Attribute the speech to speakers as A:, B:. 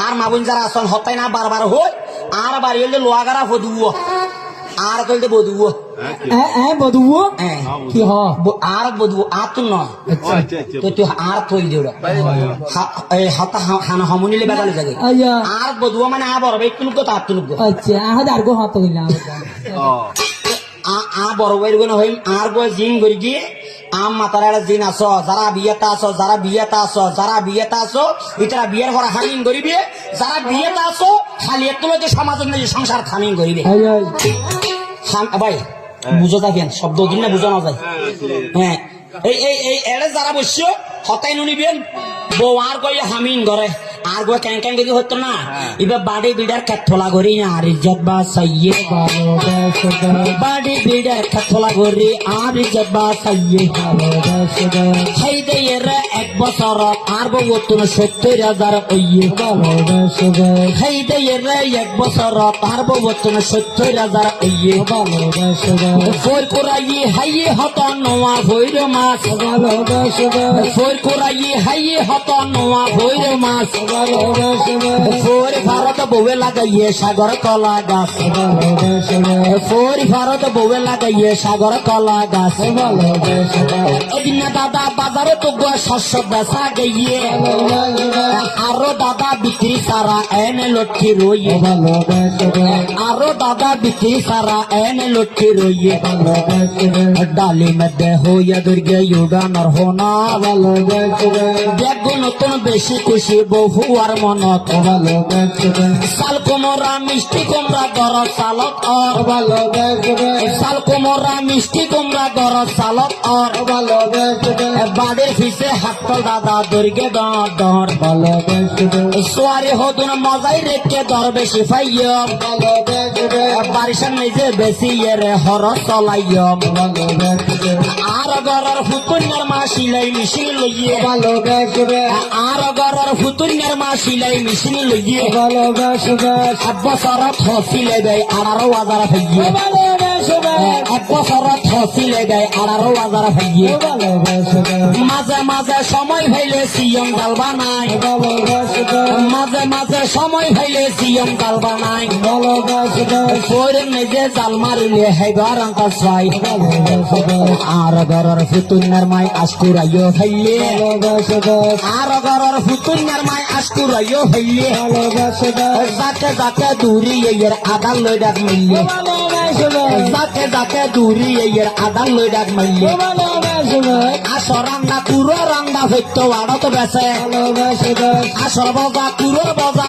A: আর মাবুন যারা আসন হতাই না বারবার হই আর বাড়ি হইলে লোয়াগারা ফদুও আর কইতে বদুও
B: বধুও কি হ
A: আর বদুও আর তুই নয় তো তুই আর থই দেউড়া এই হতা হানা হমুনিলে বেগালে জাগে আর বদুও মানে আ বড় ভাই তুলুক তো আর তুলুক
B: আচ্ছা আহ আর গো হত কইলাম
A: আ বড় ভাই গুণ হই আর গো জিন গরি গিয়ে আম মাতারা জিন আসো যারা বিয়েতা আসো যারা বিয়েতা আসো যারা বিয়েতা আসো ইতারা বিয়ের ঘরে হামিং করিবে যারা বিয়েতা আসো খালি একটু যে সমাজের নাকি সংসার থামিং করিবে ভাই বুঝো থাকেন শব্দ দিন না বুঝানো যায় হ্যাঁ এই এই এই এড়ে যারা বসছো হতাই নুনিবেন বউ আর গই হামিং করে আর গো ক্যাং ক্যাং যদি হতো না এবার বাড়ি বিড়ার কাঠলা করি আর ইজ্জত বা সাইয়ে বাড়ি বিড়ার কাঠলা করি আর ইজ্জত বা সাইয়ে সেই দেয়ের এক বছর আর বউ নতুন 70,000 ওইয়ে সেই দেয়ের এক বছর আর বউ নতুন 70,000 ওইয়ে ফোর করাই হাইয়ে হত নোয়া ভৈর মাছ ফোর করাই হাইয়ে হত নোয়া ভৈর মাছ ফোর ভারত বউয়ে লাগাইয়ে সাগর কলা গাছ ফোর ভারত বউয়ে লাগাইয়ে সাগর কলা গাছ এদিন দাদা বাজারে তো শস্য বেচা গিয়ে আরো দাদা বিক্রি সারা এনে লক্ষ্মী রইয়ে আরো দাদা বিক্রি সারা এনে লক্ষ্মী রইয়ে ডালি মধ্যে হইয়া দুর্গে ইউগানর হোনা দেখো নতুন বেশি খুশি বহু আর মনত সাল কোমরা মিষ্টি কুমড়া গর চালত সাল কোমরা মিষ্টি কুমড়া গর চালত বাড়ির ফিসে হাতল দাদা দুর্গে দর সোয়ারে হদুন মজাই রেখে দর বেশি পাইয়ম বাড়ির সামনে যে বেশি এর হর চলাইয়ম আর গরর ফুতুনের মা সিলাই মিশিয়ে লইয়ে আর গরর ফুতুনের মা সিলাই মিশিয়ে লইয়ে এক বছরত হসিলে দেয় 18,000 হইয়ে এক বছরত হসিলে দেয় 18,000 হইয়ে মাঝে মাঝে সময় হইলে সিয়ম ডাল বানাই মাঝে মাঝে সময় হইলে সিয়ম ডাল বানাই ফোরে নিজে জাল মারিলে হেবার আঙ্কা চাই আর গরর ফুতুনের মাই আস্কুরাইও হইলে আর গরর ফুতুনের মাই আস্কুরাইও হইলে যাকে যাকে দূরি এর আদাল লই ডাক মিললে যাকে যাকে দূরি এর আদাল লই ডাক মিললে আসর রান্না পুরো রান্না হইতো আড়ত বেছে আসর বাবা পুরো বাবা